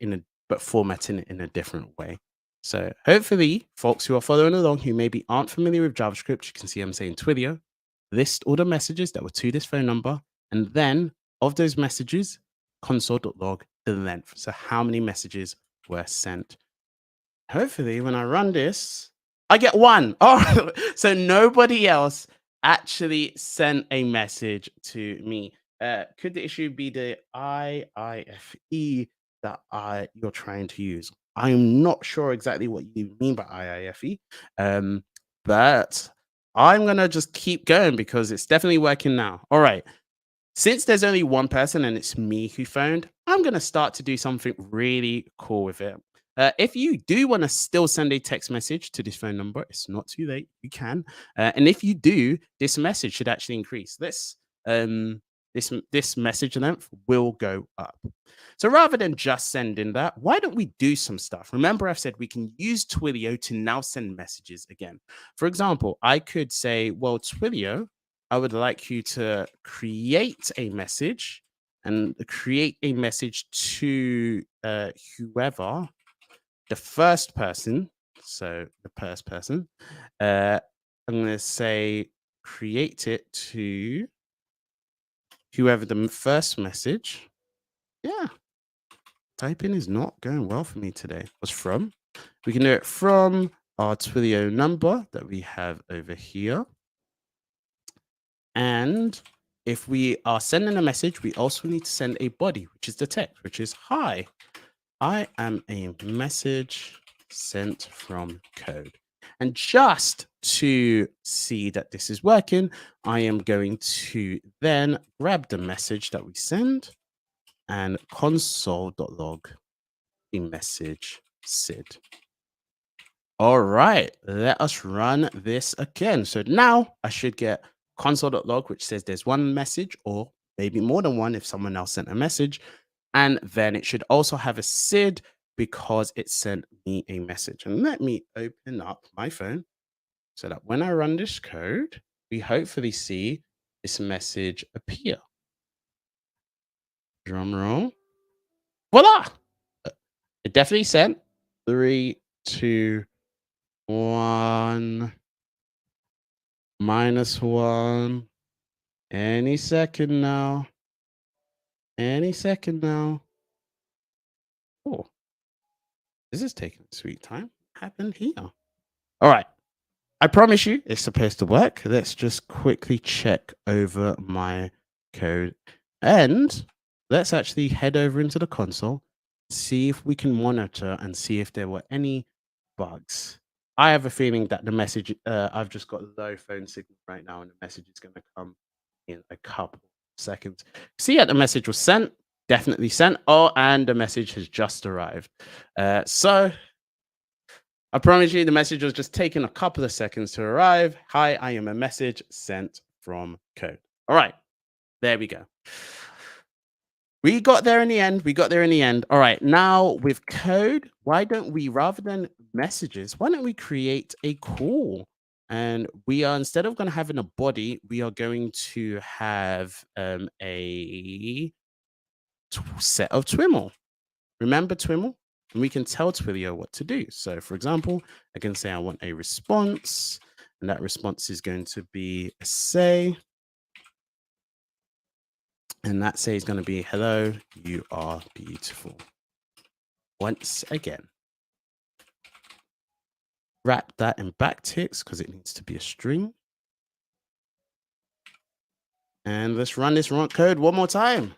Speaker 2: but formatting it in a different way. So hopefully, folks who are following along who maybe aren't familiar with JavaScript, you can see I'm saying Twilio, list all the messages that were to this phone number, and then of those messages, console.log the length. So how many messages were sent. Hopefully, when I run this, I get one. Oh, so nobody else actually sent a message to me. Could the issue be the IIFE that you're trying to use? I'm not sure exactly what you mean by IIFE, but I'm gonna just keep going because it's definitely working now. All right. Since there's only one person and it's me who phoned, I'm going to start to do something really cool with it. If you do want to still send a text message to this phone number, it's not too late. You can, and if you do, this message should actually increase. Um, this message length will go up. So rather than just sending that, why don't we do some stuff? Remember, I've said we can use Twilio to now send messages again. For example, I could say, "Well, Twilio, I would like you to create a message and create a message to whoever the first person." So the first person, I'm going to say create it to whoever the first message. Yeah, typing is not going well for me today. Was from. We can do it from our Twilio number that we have over here. And if we are sending a message, we also need to send a body, which is the text, which is, "Hi, I am a message sent from code." And just to see that this is working, I am going to then grab the message that we send and console.log the message SID. All right, let us run this again. So now I should get console.log, which says there's one message or maybe more than one if someone else sent a message. And then it should also have a SID because it sent me a message. And let me open up my phone so that when I run this code, we hopefully see this message appear. Drum roll. Voila! It definitely sent. 3, 2, 1. -1. Any second now. Any second now. Oh, this is taking a sweet time. What happened here? All right. I promise you it's supposed to work. Let's just quickly check over my code. And let's actually head over into the console, see if we can monitor and see if there were any bugs. I have a feeling that the message, I've just got low phone signal right now, and the message is going to come in a couple seconds. See, yeah, the message was sent, definitely sent. Oh, and the message has just arrived. So I promise you, the message was just taking a couple of seconds to arrive. "Hi, I am a message sent from code." All right, there we go. We got there in the end. We got there in the end. All right, now with code, why don't we, rather than messages, why don't we create a call? And we are, instead of going to having a body, we are going to have a set of Twiml. Remember Twiml? And we can tell Twilio what to do. So for example, I can say I want a response, and that response is going to be a say. And that say is going to be, "Hello, you are beautiful." Once again. Wrap that in backticks because it needs to be a string. And let's run this code one more time.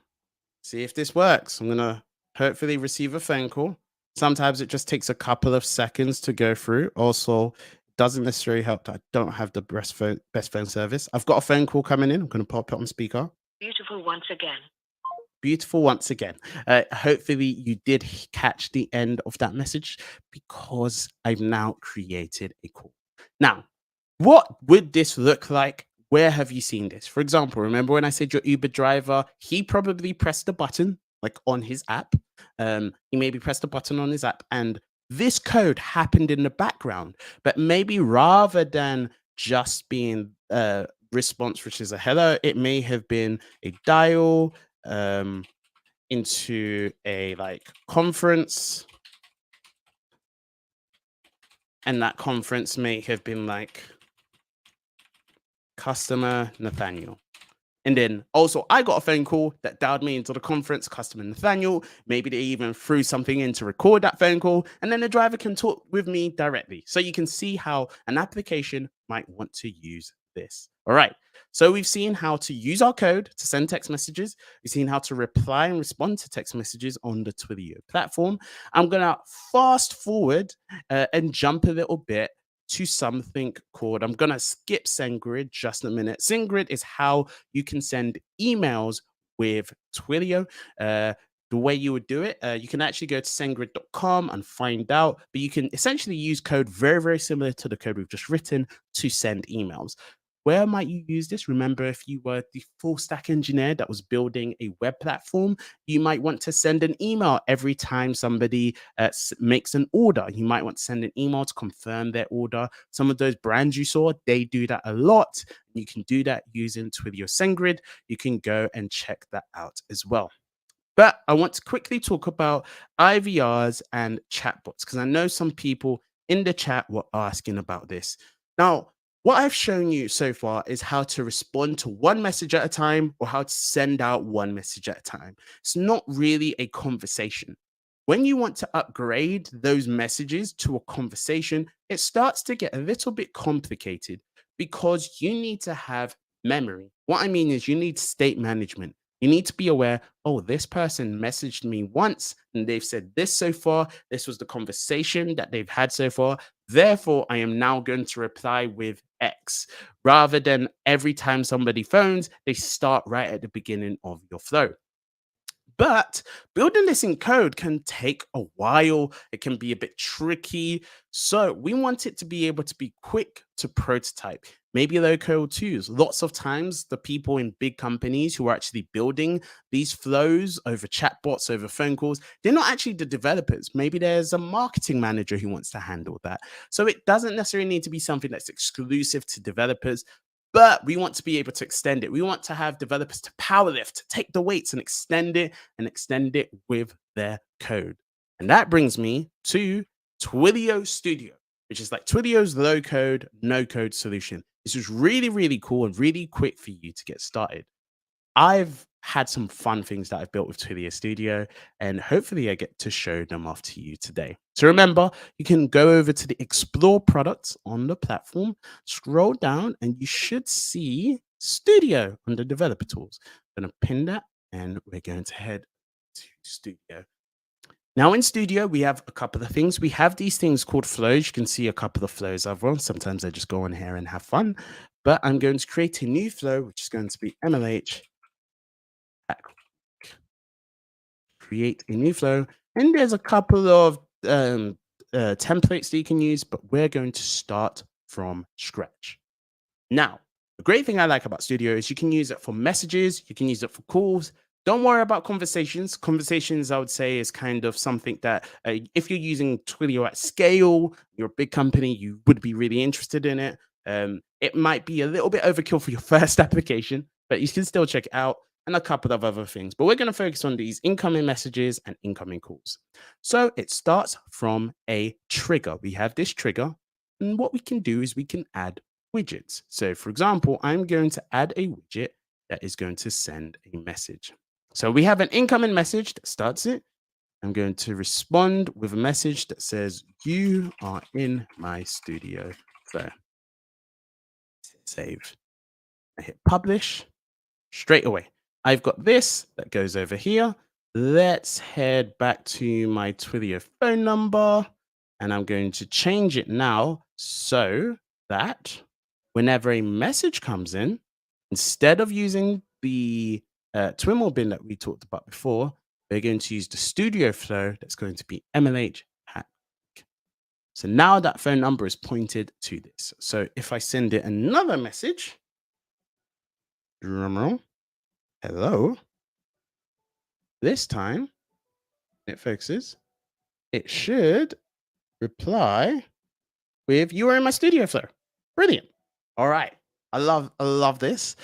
Speaker 2: See if this works. I'm going to hopefully receive a phone call. Sometimes it just takes a couple of seconds to go through. Also, it doesn't necessarily help that I don't have the best phone service. I've got a phone call coming in. I'm going to pop it on speaker.
Speaker 3: "Beautiful once again."
Speaker 2: Beautiful once again. Hopefully you did catch the end of that message because I've now created a call. Now, what would this look like? Where have you seen this? For example, remember when I said your Uber driver, he probably pressed a button like on his app. He maybe pressed a button on his app and this code happened in the background, but maybe rather than just being a response, which is a hello, it may have been a dial into a like conference, and that conference may have been like customer Nathaniel. And then also, I got a phone call that dialed me into the conference, customer Nathaniel. Maybe they even threw something in to record that phone call, and then the driver can talk with me directly. So you can see how an application might want to use this. All right. So we've seen how to use our code to send text messages. We've seen how to reply and respond to text messages on the Twilio platform. I'm going to fast forward and jump a little bit to something called, I'm going to skip SendGrid just a minute. SendGrid is how you can send emails with Twilio. The way you would do it, you can actually go to sendgrid.com and find out, but you can essentially use code very, very similar to the code we've just written to send emails. Where might you use this? Remember, if you were the full stack engineer that was building a web platform, you might want to send an email every time somebody makes an order. You might want to send an email to confirm their order. Some of those brands you saw, they do that a lot. You can do that using Twilio SendGrid. You can go and check that out as well. But I want to quickly talk about IVRs and chatbots because I know some people in the chat were asking about this. Now, what I've shown you so far is how to respond to one message at a time or how to send out one message at a time. It's not really a conversation. When you want to upgrade those messages to a conversation, it starts to get a little bit complicated because you need to have memory. What I mean is, you need state management. You need to be aware, oh, this person messaged me once and they've said this so far. This was the conversation that they've had so far. Therefore, I am now going to reply with X. Rather than every time somebody phones, they start right at the beginning of your flow. But building this in code can take a while. It can be a bit tricky. So we want it to be able to be quick to prototype, maybe low code tools. Lots of times, the people in big companies who are actually building these flows over chatbots, over phone calls, they're not actually the developers. Maybe there's a marketing manager who wants to handle that. So it doesn't necessarily need to be something that's exclusive to developers, but we want to be able to extend it. We want to have developers to powerlift, take the weights and extend it with their code. And that brings me to Twilio Studio, which is like Twilio's low code, no code solution. This is really, really cool and really quick for you to get started. I've had some fun things that I've built with Twilio Studio, and hopefully I get to show them off to you today. So remember, you can go over to the Explore products on the platform, scroll down, and you should see Studio under Developer Tools. I'm going to pin that, and we're going to head to Studio. Now in Studio, we have a couple of things. We have these things called flows. You can see a couple of flows I've run. Sometimes I just go on here and have fun, but I'm going to create a new flow, which is going to be MLH create a new flow. And there's a couple of templates that you can use, but we're going to start from scratch. Now, the great thing I like about Studio is you can use it for messages, you can use it for calls. Don't worry about conversations. Conversations, I would say, is kind of something that if you're using Twilio at scale, you're a big company, you would be really interested in it. It might be a little bit overkill for your first application, but you can still check it out, and a couple of other things. But we're going to focus on these incoming messages and incoming calls. So it starts from a trigger. We have this trigger, and what we can do is we can add widgets. So for example, I'm going to add a widget that is going to send a message. So we have an incoming message that starts it. I'm going to respond with a message that says, you are in my studio. So save. I hit publish straight away. I've got this that goes over here. Let's head back to my Twilio phone number, and I'm going to change it now so that whenever a message comes in, instead of using the Twiml bin that we talked about before, we're going to use the studio flow that's going to be MLH hack. So now that phone number is pointed to this. So if I send it another message, drumroll, hello, this time it focuses. It should reply with "You are in my studio, Flo." Brilliant. All right. I love this.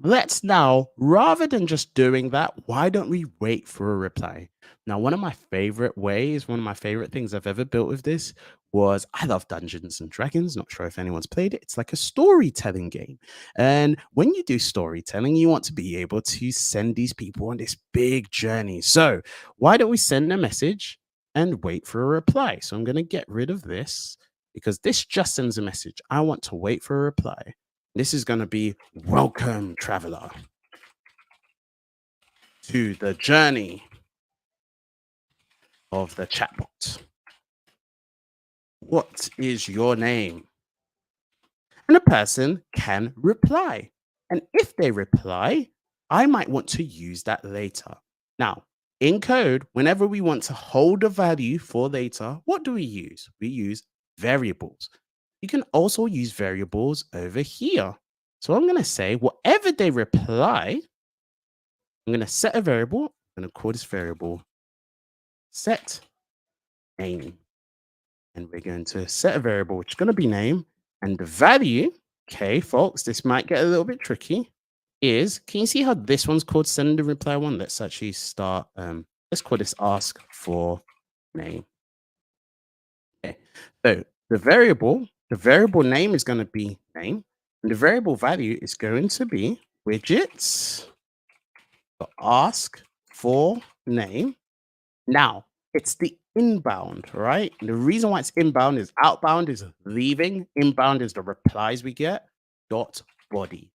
Speaker 2: Let's now, rather than just doing that, why don't we wait for a reply? Now, one of my favorite ways, one of my favorite things I've ever built with this was I love Dungeons and Dragons. Not sure if anyone's played it. It's like a storytelling game. And when you do storytelling, you want to be able to send these people on this big journey. So, why don't we send a message and wait for a reply? So, I'm going to get rid of this because this just sends a message. I want to wait for a reply. This is going to be "Welcome, traveler, to the journey of the chatbot. What is your name?" And a person can reply. And if they reply, I might want to use that later. Now, in code, whenever we want to hold a value for later, what do we use? We use variables. You can also use variables over here. So I'm going to say whatever they reply, I'm going to set a variable. I'm going to call this variable set name. And we're going to set a variable, which is going to be name. And the value, okay, folks, this might get a little bit tricky, is, can you see how this one's called send and reply one? Let's actually start, let's call this ask for name. Okay, so the variable name is going to be name. And the variable value is going to be widgets ask for name. Now, it's the inbound, right? And the reason why it's inbound is outbound is leaving, inbound is the replies we get, dot body.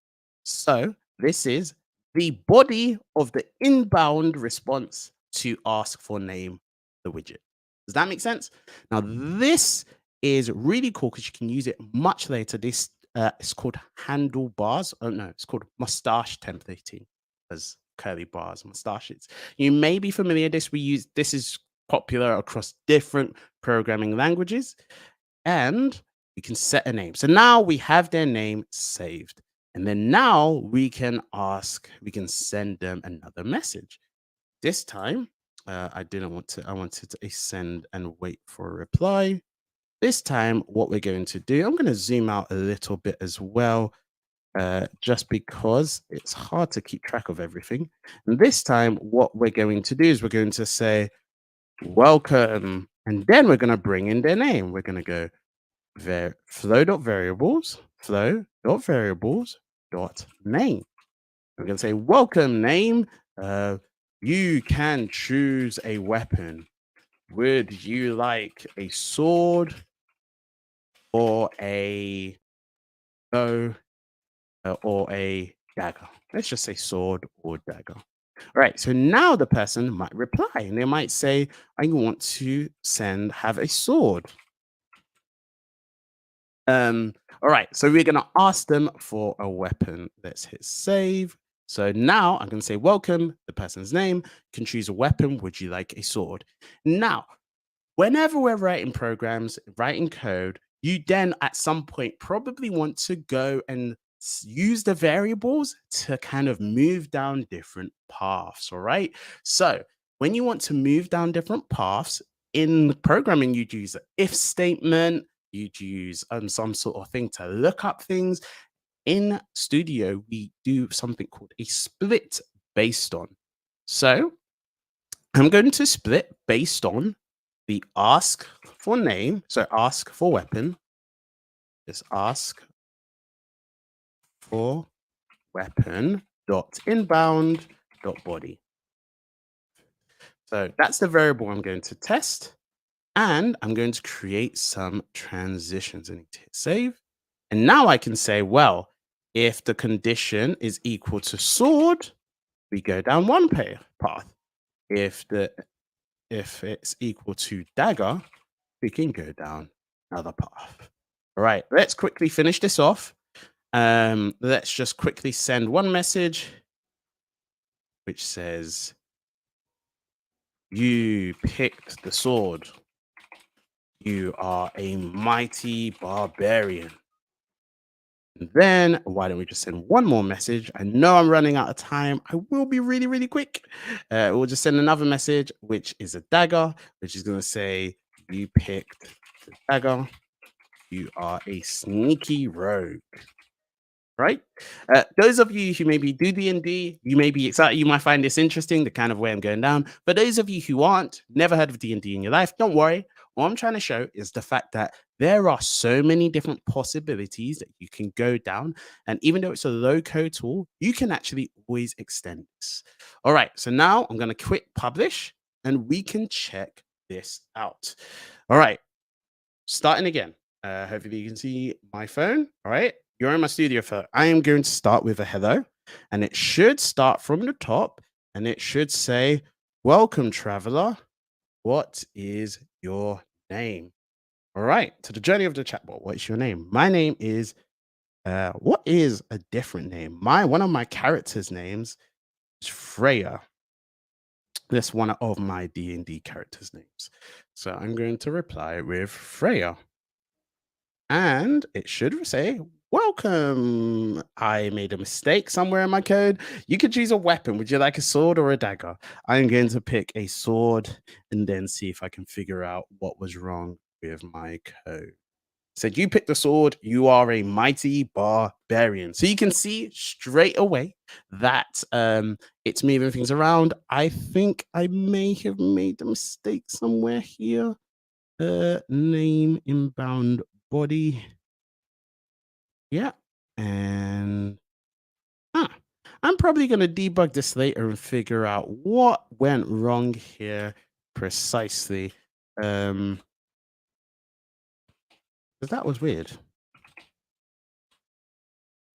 Speaker 2: So this is the body of the inbound response to ask for name, the widget. Does that make sense? Now, this is really cool because you can use it much later. This is called handlebars. Oh, no, it's called mustache templating as curly bars, mustaches. You may be familiar this is popular across different programming languages, and we can set a name. So now we have their name saved. And then now we can send them another message. This time, I wanted to send and wait for a reply. This time, what we're going to do, I'm going to zoom out a little bit as well, just because it's hard to keep track of everything. And this time, what we're going to do is we're going to say, welcome, and then we're going to bring in their name. We're going to go flow.variables, flow.variables.name. We're going to say, welcome name. You can choose a weapon. Would you like a sword or a bow or a dagger? Let's just say sword or dagger. All right, so now the person might reply and they might say, I want to have a sword. All right, so we're going to ask them for a weapon. Let's hit save. So now I'm going to say, welcome, the person's name, can choose a weapon. Would you like a sword? Now, whenever we're writing programs, writing code, you then at some point probably want to go and use the variables to kind of move down different paths. All right. So when you want to move down different paths in programming, you'd use an if statement, you'd use some sort of thing to look up things. In Studio, we do something called a split based on. So I'm going to split based on the ask for name. So ask for weapon. Just ask for weapon dot inbound dot body. So that's the variable I'm going to test. And I'm going to create some transitions. I need to hit save. And now I can say, well, if the condition is equal to sword, we go down one path. If it's equal to dagger, we can go down another path. All right, let's quickly finish this off. Let's just quickly send one message, which says, you picked the sword. You are a mighty barbarian. And then why don't we just send one more message? I know I'm running out of time. I will be really, really quick. We'll just send another message, which is a dagger, which is going to say, you picked dagger. You are a sneaky rogue. Right? Those of you who maybe do D&D, you may be excited. You might find this interesting, the kind of way I'm going down. For those of you who aren't, never heard of D&D in your life, don't worry. What I'm trying to show is the fact that there are so many different possibilities that you can go down. And even though it's a low code tool, you can actually always extend this. All right. So now I'm going to quit publish and we can check this out. All right. Starting again. Hopefully you can see my phone. All right. You're in my studio phone. I am going to start with a hello, and it should start from the top, and it should say, "Welcome, traveler. What is your name?" All right. To the journey of the chatbot. What is your name? My name is. What is a different name? One of my characters' names is Freya. That's one of my D&D characters' names. So I'm going to reply with Freya. And it should say, "Welcome. I made a mistake somewhere in my code. You could choose a weapon. Would you like a sword or a dagger?" I'm going to pick a sword and then see if I can figure out what was wrong with my code. Said you picked the sword, you are a mighty barbarian. So you can see straight away that it's moving things around. I think I may have made a mistake somewhere here. Name inbound body. Yeah. And huh, I'm probably going to debug this later and figure out what went wrong here precisely. 'Cause that was weird.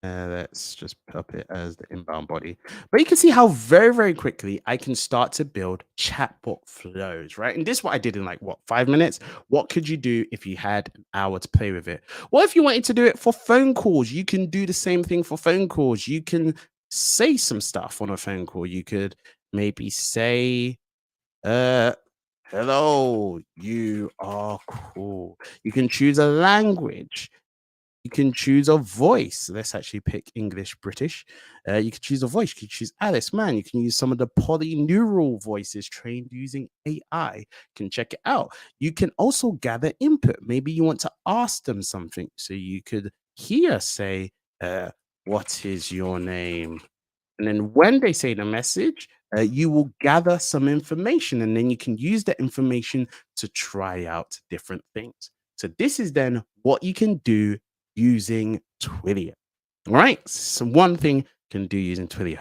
Speaker 2: Let's just pop it as the inbound body. But you can see how very, very quickly I can start to build chatbot flows, right? And this is what I did in like, what, 5 minutes? What could you do if you had an hour to play with it? Well, if you wanted to do it for phone calls, you can do the same thing for phone calls. You can say some stuff on a phone call. You could maybe say, uh, "Hello, you are cool." You can choose a language. You can choose a voice. Let's actually pick English, British. You can choose a voice. You can choose Alice, man. You can use some of the polyneural voices trained using AI. You can check it out. You can also gather input. Maybe you want to ask them something. So you could here say, "What is your name?" And then when they say the message, you will gather some information and then you can use that information to try out different things. So this is then what you can do using Twilio. All right. So one thing you can do using Twilio.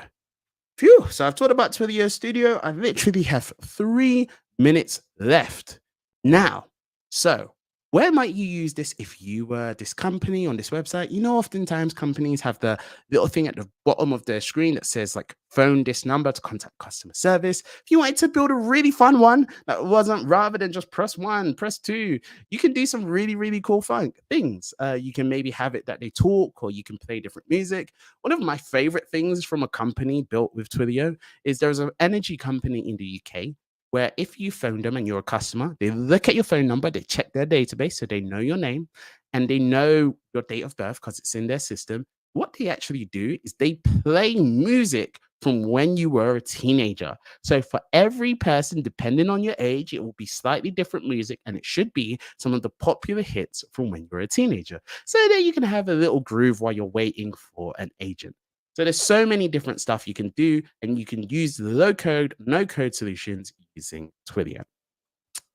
Speaker 2: Phew. So I've talked about Twilio Studio. I literally have 3 minutes left. Now, so where might you use this if you were this company on this website? You know, oftentimes companies have the little thing at the bottom of their screen that says like phone this number to contact customer service. If you wanted to build a really fun one that wasn't rather than just press 1, press 2, you can do some really, really cool fun things. You can maybe have it that they talk or you can play different music. One of my favorite things from a company built with Twilio is there's an energy company in the UK where if you phone them and you're a customer, they look at your phone number, they check their database so they know your name and they know your date of birth because it's in their system. What they actually do is they play music from when you were a teenager. So for every person, depending on your age, it will be slightly different music and it should be some of the popular hits from when you were a teenager. So that you can have a little groove while you're waiting for an agent. So there's so many different stuff you can do, and you can use the low code, no code solutions using Twilio.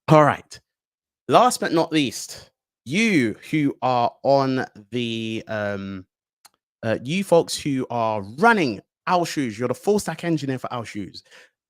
Speaker 2: All right. Last but not least, you who are on the you folks who are running Owl Shoes, you're the full stack engineer for Owl Shoes.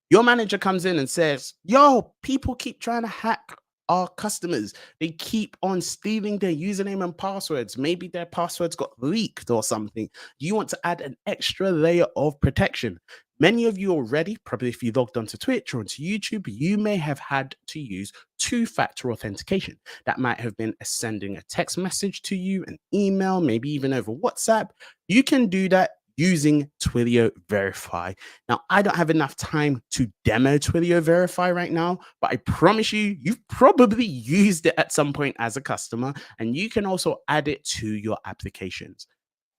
Speaker 2: Your manager comes in and says, "Yo, people keep trying to hack our customers. They keep on stealing their username and passwords. Maybe their passwords got leaked or something. You want to add an extra layer of protection." Many of you already, probably if you logged onto Twitch or onto YouTube, you may have had to use two-factor authentication. That might have been sending a text message to you, an email, maybe even over WhatsApp. You can do that using Twilio Verify. Now, I don't have enough time to demo Twilio Verify right now, but I promise you, you've probably used it at some point as a customer, and you can also add it to your applications.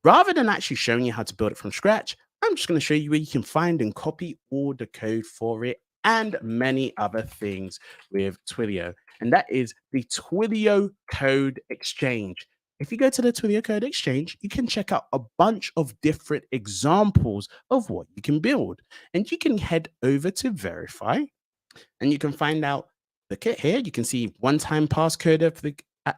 Speaker 2: Rather than actually showing you how to build it from scratch, I'm just going to show you where you can find and copy all the code for it and many other things with Twilio. and that is the Twilio Code Exchange. If you go to the Twilio Code Exchange, you can check out a bunch of different examples of what you can build. And you can head over to Verify and you can find out. Look at here, you can see one-time passcode of the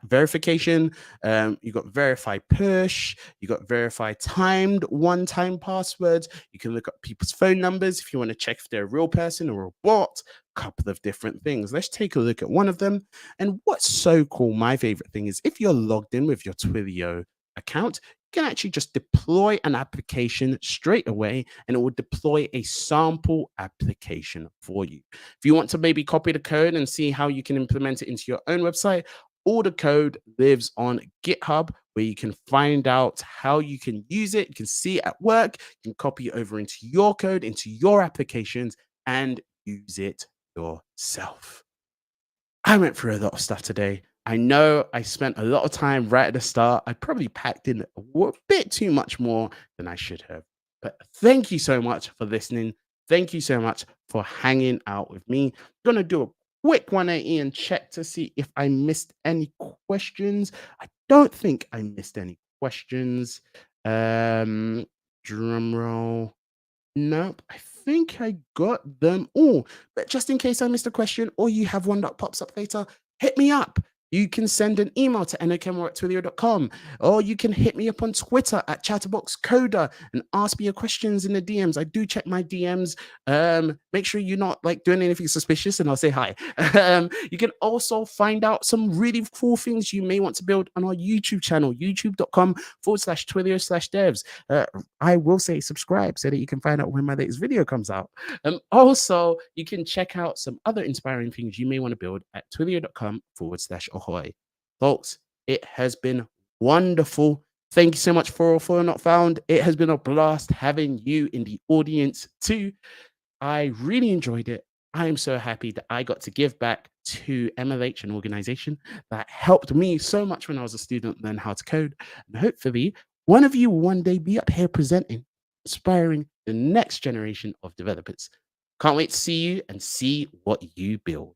Speaker 2: verification. You got verify push, you got verify timed one-time passwords. You can look up people's phone numbers if you want to check if they're a real person or a bot. A couple of different things. Let's take a look at one of them. And what's so cool, my favorite thing is if you're logged in with your Twilio account, you can actually just deploy an application straight away and it will deploy a sample application for you. If you want to maybe copy the code and see how you can implement it into your own website, all the code lives on GitHub where you can find out how you can use it. You can see it at work. You can copy it over into your code, into your applications, and use it yourself. I went through a lot of stuff today. I know I spent a lot of time right at the start. I probably packed in a bit too much more than I should have. But thank you so much for listening. Thank you so much for hanging out with me. I'm going to do a quick 180 and check to see if I missed any questions. I don't think I missed any questions. Drum roll. Nope, I think I got them all. But just in case I missed a question or you have one that pops up later, hit me up. You can send an email to enokemo@twilio.com, or you can hit me up on Twitter at chatterboxcoder and ask me your questions in the DMs. I do check my DMs. Make sure you're not like doing anything suspicious, and I'll say hi. You can also find out some really cool things you may want to build on our YouTube channel, youtube.com/Twilio/devs. I will say subscribe so that you can find out when my latest video comes out. Also, you can check out some other inspiring things you may want to build at twilio.com/ahoy. Folks, it has been wonderful. Thank you so much for Not Found. It has been a blast having you in the audience too. I really enjoyed it. I am so happy that I got to give back to MLH, an organization that helped me so much when I was a student learn how to code. And hopefully, one of you will one day be up here presenting, inspiring the next generation of developers. Can't wait to see you and see what you build.